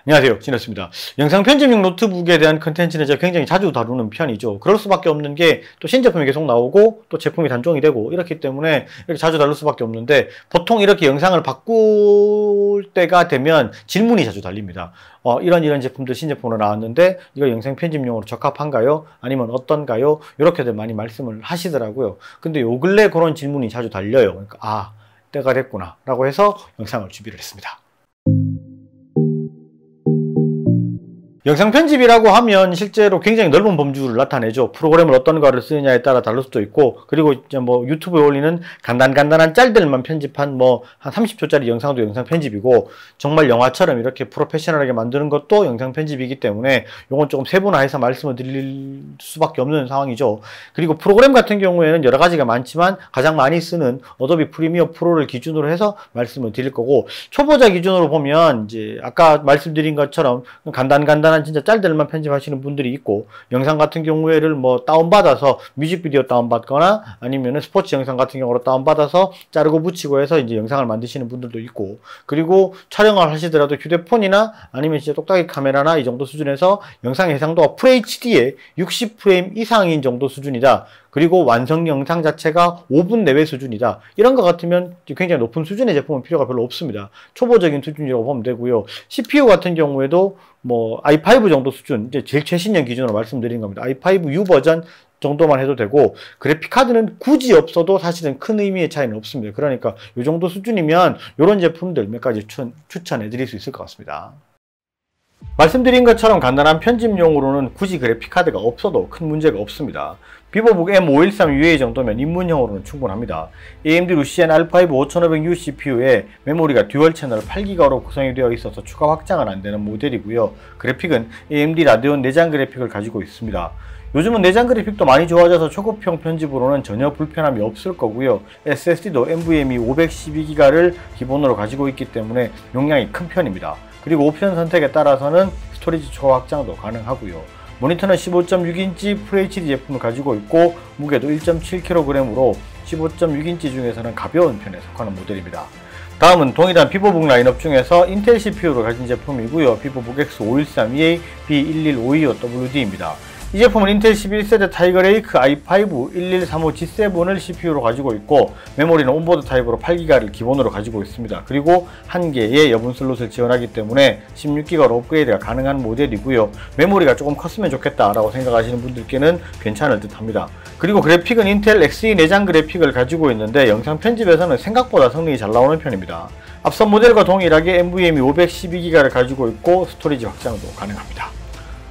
안녕하세요, 진호습니다. 영상 편집용 노트북에 대한 컨텐츠는 제가 굉장히 자주 다루는 편이죠. 그럴 수밖에 없는 게 또 신제품이 계속 나오고 또 제품이 단종이 되고 이렇기 때문에 이렇게 자주 다룰 수밖에 없는데, 보통 이렇게 영상을 바꿀 때가 되면 질문이 자주 달립니다. 이런 제품들 신제품으로 나왔는데 이거 영상 편집용으로 적합한가요? 아니면 어떤가요? 이렇게들 많이 말씀을 하시더라고요. 근데 요 근래 그런 질문이 자주 달려요. 그러니까 때가 됐구나 라고 해서 영상을 준비를 했습니다. 영상 편집이라고 하면 실제로 굉장히 넓은 범주를 나타내죠. 프로그램을 어떤 거를 쓰느냐에 따라 다를 수도 있고, 그리고 이제 유튜브에 올리는 간단한 짤들만 편집한 한 30초짜리 영상도 영상 편집이고, 정말 영화처럼 이렇게 프로페셔널하게 만드는 것도 영상 편집이기 때문에 요건 조금 세분화해서 말씀을 드릴 수밖에 없는 상황이죠. 그리고 프로그램 같은 경우에는 여러 가지가 많지만 가장 많이 쓰는 어도비 프리미어 프로를 기준으로 해서 말씀을 드릴 거고, 초보자 기준으로 보면 이제 아까 말씀드린 것처럼 간단한 진짜 짤들만 편집하시는 분들이 있고, 영상 같은 경우에를 다운받아서 뮤직비디오 다운받거나 아니면은 스포츠 영상 같은 경우로 다운받아서 자르고 붙이고 해서 이제 영상을 만드시는 분들도 있고, 그리고 촬영을 하시더라도 휴대폰이나 아니면 진짜 똑딱이 카메라나 이 정도 수준에서 영상 해상도가 FHD에 60프레임 이상인 정도 수준이다. 그리고 완성 영상 자체가 5분 내외 수준이다. 이런 것 같으면 굉장히 높은 수준의 제품은 필요가 별로 없습니다. 초보적인 수준이라고 보면 되고요. CPU 같은 경우에도 i5 정도 수준, 이제 제일 최신형 기준으로 말씀드린 겁니다. i5 U 버전 정도만 해도 되고, 그래픽카드는 굳이 없어도 사실은 큰 의미의 차이는 없습니다. 그러니까 이 정도 수준이면 이런 제품들 몇 가지 추천해 드릴 수 있을 것 같습니다. 말씀드린 것처럼 간단한 편집용으로는 굳이 그래픽카드가 없어도 큰 문제가 없습니다. 비보북 M513UA 정도면 입문형으로는 충분합니다. AMD 루시안 R5 5500U CPU에 메모리가 듀얼 채널 8기가로 구성이 되어 있어서 추가 확장은 안되는 모델이고요. 그래픽은 AMD 라데온 내장 그래픽을 가지고 있습니다. 요즘은 내장 그래픽도 많이 좋아져서 초급형 편집으로는 전혀 불편함이 없을 거고요. SSD도 NVMe 512기가를 기본으로 가지고 있기 때문에 용량이 큰 편입니다. 그리고 옵션 선택에 따라서는 스토리지 초과 확장도 가능하고요. 모니터는 15.6인치 FHD 제품을 가지고 있고, 무게도 1.7kg으로 15.6인치 중에서는 가벼운 편에 속하는 모델입니다. 다음은 동일한 비보북 라인업 중에서 인텔 CPU를 가진 제품이고요. 비보북 X513EA B11525WD입니다. 이 제품은 인텔 11세대 타이거 레이크 i5 1135G7을 CPU로 가지고 있고, 메모리는 온보드 타입으로 8기가를 기본으로 가지고 있습니다. 그리고 한 개의 여분 슬롯을 지원하기 때문에 16기가로 업그레이드가 가능한 모델이고요. 메모리가 조금 컸으면 좋겠다라고 생각하시는 분들께는 괜찮을 듯 합니다. 그리고 그래픽은 인텔 Xe 내장 그래픽을 가지고 있는데, 영상 편집에서는 생각보다 성능이 잘 나오는 편입니다. 앞선 모델과 동일하게 NVMe 512기가를 가지고 있고, 스토리지 확장도 가능합니다.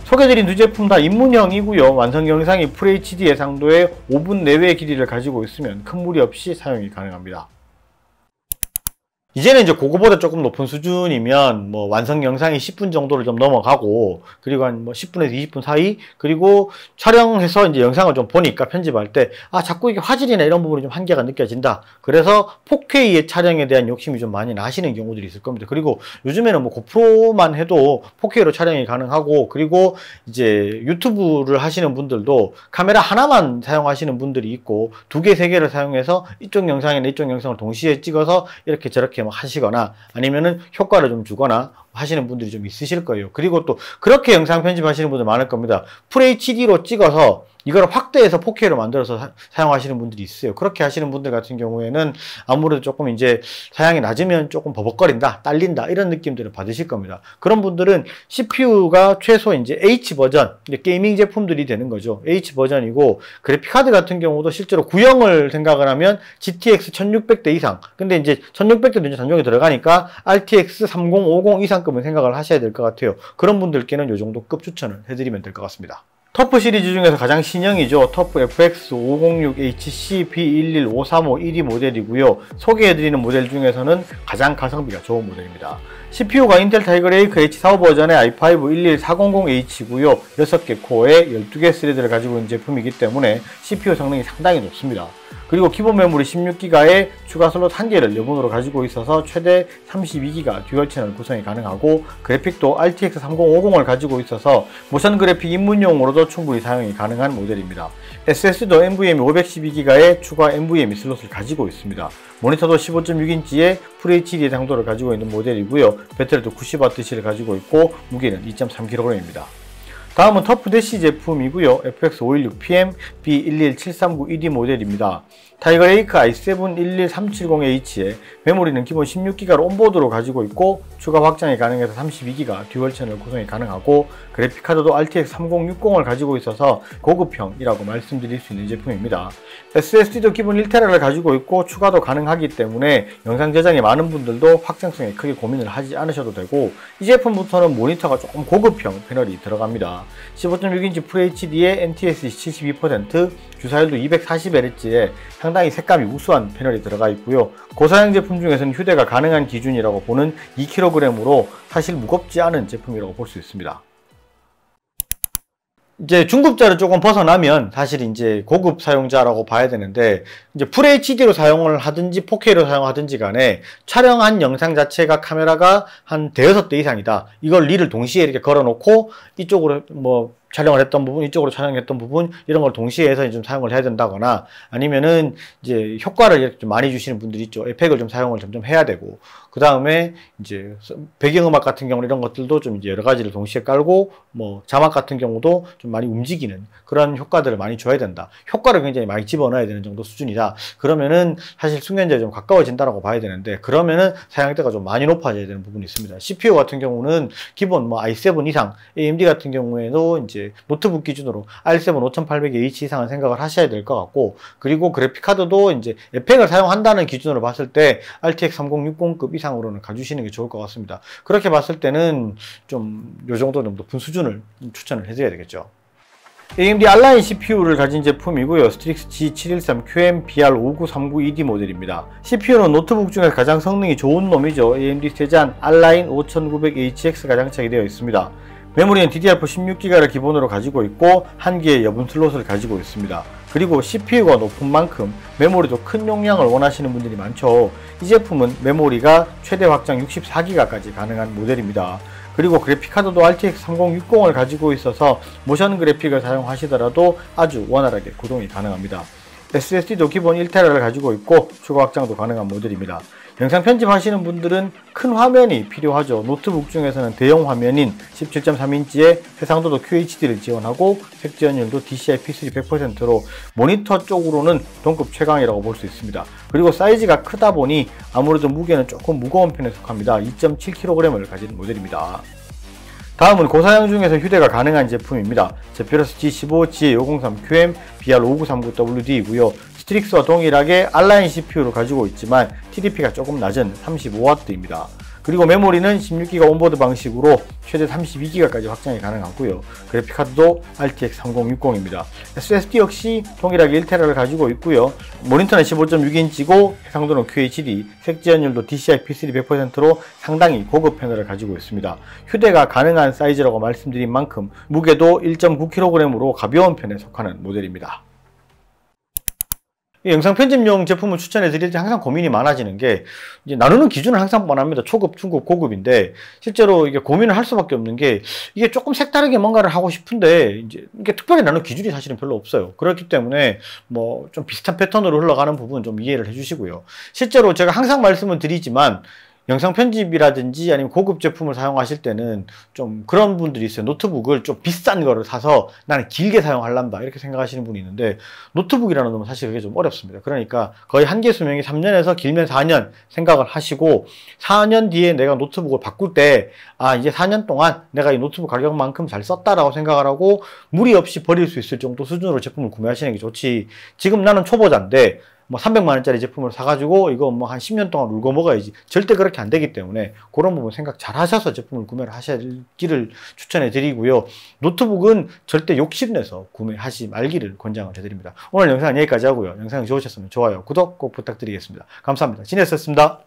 소개드린 두 제품 다 입문형이고요. 완성 영상이 FHD 해상도의 5분 내외의 길이를 가지고 있으면 큰 무리 없이 사용이 가능합니다. 이제는 이제 그거보다 조금 높은 수준이면 완성 영상이 10분 정도를 좀 넘어가고, 그리고 한 10분에서 20분 사이, 그리고 촬영해서 이제 영상을 좀 보니까 편집할 때 자꾸 이게 화질이나 이런 부분이 좀 한계가 느껴진다. 그래서 4K의 촬영에 대한 욕심이 좀 많이 나시는 경우들이 있을 겁니다. 그리고 요즘에는 고프로만 해도 4K로 촬영이 가능하고, 그리고 이제 유튜브를 하시는 분들도 카메라 하나만 사용하시는 분들이 있고, 2개, 3개를 사용해서 이쪽 영상이나 이쪽 영상을 동시에 찍어서 이렇게 저렇게 하시거나 아니면은 효과를 좀 주거나 하시는 분들이 좀 있으실 거예요. 그리고 또 그렇게 영상 편집하시는 분들 많을 겁니다. FHD로 찍어서 이걸 확대해서 4K로 만들어서 사용하시는 분들이 있어요. 그렇게 하시는 분들 같은 경우에는 아무래도 조금 이제 사양이 낮으면 조금 버벅거린다, 딸린다 이런 느낌들을 받으실 겁니다. 그런 분들은 CPU가 최소 이제 H 버전, 이제 게이밍 제품들이 되는 거죠. H 버전이고, 그래픽 카드 같은 경우도 실제로 구형을 생각을 하면 GTX 1600대 이상, 근데 이제 1600대도 이제 단종이 들어가니까 RTX 3050 이상급을 생각을 하셔야 될 것 같아요. 그런 분들께는 이 정도 급 추천을 해드리면 될 것 같습니다. 터프 시리즈 중에서 가장 신형이죠. 터프 FX506HC B11535 1위 모델이고요. 소개해드리는 모델 중에서는 가장 가성비가 좋은 모델입니다. CPU가 인텔 타이거 레이크 H45 버전의 i5 11400H고요. 6개 코어에 12개 스레드를 가지고 있는 제품이기 때문에 CPU 성능이 상당히 높습니다. 그리고 기본 메모리 16기가에 추가 슬롯 1개를 내분으로 가지고 있어서 최대 32기가 듀얼 채널 구성이 가능하고, 그래픽도 RTX 3050을 가지고 있어서 모션 그래픽 입문용으로도 충분히 사용이 가능한 모델입니다. SSD도 NVMe 512기가의 추가 NVMe 슬롯을 가지고 있습니다. 모니터도 15.6인치의 FHD 해상도를 가지고 있는 모델이고요. 배터리도 90W를 가지고 있고 무게는 2.3kg입니다. 다음은 터프 대시 제품이고요. FX516PM B11739ED 모델입니다. 타이거 레이크 i7 11370H에 메모리는 기본 16기가를 온보드로 가지고 있고 추가 확장이 가능해서 32기가 듀얼 채널 구성이 가능하고, 그래픽카드도 RTX 3060을 가지고 있어서 고급형이라고 말씀드릴 수 있는 제품입니다. SSD도 기본 1TB를 가지고 있고 추가도 가능하기 때문에 영상 제작이 많은 분들도 확장성에 크게 고민을 하지 않으셔도 되고, 이 제품부터는 모니터가 조금 고급형 패널이 들어갑니다. 15.6인치 FHD에 NTSC 72%, 주사율도 240Hz에 상당히 색감이 우수한 패널이 들어가 있고요. 고사양 제품 중에서는 휴대가 가능한 기준이라고 보는 2kg으로 사실 무겁지 않은 제품이라고 볼 수 있습니다. 이제 중급자를 조금 벗어나면 사실 이제 고급 사용자라고 봐야 되는데, 이제 FHD로 사용을 하든지 4K로 사용하든지 간에 촬영한 영상 자체가 카메라가 한 대여섯 대 이상이다. 이걸 릴을 동시에 이렇게 걸어 놓고 이쪽으로 뭐 촬영을 했던 부분, 이쪽으로 촬영했던 부분, 이런 걸 동시에 해서 좀 사용을 해야 된다거나, 아니면은 이제 효과를 이렇게 좀 많이 주시는 분들이 있죠. 에펙을 좀 사용을 점점 해야 되고, 그 다음에 이제 배경음악 같은 경우는 이런 것들도 좀 이제 여러 가지를 동시에 깔고, 뭐 자막 같은 경우도 좀 많이 움직이는 그런 효과들을 많이 줘야 된다. 효과를 굉장히 많이 집어넣어야 되는 정도 수준이다. 그러면은 사실 숙련자에 좀 가까워진다라고 봐야 되는데, 그러면은 사양대가 좀 많이 높아져야 되는 부분이 있습니다. CPU 같은 경우는 기본 뭐 i7 이상, AMD 같은 경우에도 이제 노트북 기준으로 i7 5800H 이상은 생각을 하셔야 될 것 같고, 그리고 그래픽카드도 이제 에펙을 사용한다는 기준으로 봤을 때 RTX 3060급 이상으로는 가주시는 게 좋을 것 같습니다. 그렇게 봤을 때는 좀 요 정도 좀 높은 수준을 추천을 해드려야 되겠죠. AMD 알라인 CPU를 가진 제품이고요. 스트릭스 G713QM BR5939ED 모델입니다. CPU는 노트북 중에서 가장 성능이 좋은 놈이죠. AMD 세잔 알라인 5900HX 가장착이 되어 있습니다. 메모리는 DDR4 16기가를 기본으로 가지고 있고 1개의 여분 슬롯을 가지고 있습니다. 그리고 CPU가 높은 만큼 메모리도 큰 용량을 원하시는 분들이 많죠. 이 제품은 메모리가 최대 확장 64기가까지 가능한 모델입니다. 그리고 그래픽카드도 RTX 3060을 가지고 있어서 모션 그래픽을 사용하시더라도 아주 원활하게 구동이 가능합니다. SSD도 기본 1TB를 가지고 있고 추가 확장도 가능한 모델입니다. 영상 편집하시는 분들은 큰 화면이 필요하죠. 노트북 중에서는 대형 화면인 17.3인치의 해상도도 QHD를 지원하고 색지연율도 DCI-P3 100%로 모니터 쪽으로는 동급 최강이라고 볼 수 있습니다. 그리고 사이즈가 크다 보니 아무래도 무게는 조금 무거운 편에 속합니다. 2.7kg을 가진 모델입니다. 다음은 고사양 중에서 휴대가 가능한 제품입니다. 제피러스 G15 GA503QM BR5939WD이고요. 스트릭스와 동일하게 알라인 CPU를 가지고 있지만 TDP가 조금 낮은 35W입니다. 그리고 메모리는 16기가 온보드 방식으로 최대 32기가까지 확장이 가능하고요. 그래픽카드도 RTX 3060입니다. SSD 역시 동일하게 1TB를 가지고 있고요. 모니터는 15.6인치고 해상도는 QHD, 색지연율도 DCI-P3 100%로 상당히 고급 패널을 가지고 있습니다. 휴대가 가능한 사이즈라고 말씀드린 만큼 무게도 1.9kg으로 가벼운 편에 속하는 모델입니다. 영상 편집용 제품을 추천해 드릴 때 항상 고민이 많아지는 게, 이제 나누는 기준은 항상 뻔합니다. 초급, 중급, 고급인데 실제로 이게 고민을 할 수밖에 없는 게, 이게 조금 색다르게 뭔가를 하고 싶은데 이제 이게 특별히 나누는 기준이 사실은 별로 없어요. 그렇기 때문에 뭐 좀 비슷한 패턴으로 흘러가는 부분 좀 이해를 해주시고요. 실제로 제가 항상 말씀을 드리지만 영상 편집이라든지 아니면 고급 제품을 사용하실 때는 좀 그런 분들이 있어요. 노트북을 좀 비싼 거를 사서 나는 길게 사용하란다 이렇게 생각하시는 분이 있는데, 노트북이라는 놈은 사실 그게 좀 어렵습니다. 그러니까 거의 한계 수명이 3년에서 길면 4년 생각을 하시고, 4년 뒤에 내가 노트북을 바꿀 때 이제 4년 동안 내가 이 노트북 가격만큼 잘 썼다라고 생각을 하고 무리 없이 버릴 수 있을 정도 수준으로 제품을 구매하시는 게 좋지, 지금 나는 초보자인데 뭐 300만원짜리 제품을 사가지고 이거 뭐 한 10년 동안 울고 먹어야지, 절대 그렇게 안 되기 때문에 그런 부분 생각 잘 하셔서 제품을 구매를 하시기를 추천해 드리고요. 노트북은 절대 욕심내서 구매하지 말기를 권장을 해드립니다. 오늘 영상은 여기까지 하고요. 영상이 좋으셨으면 좋아요, 구독 꼭 부탁드리겠습니다. 감사합니다. 진했었습니다.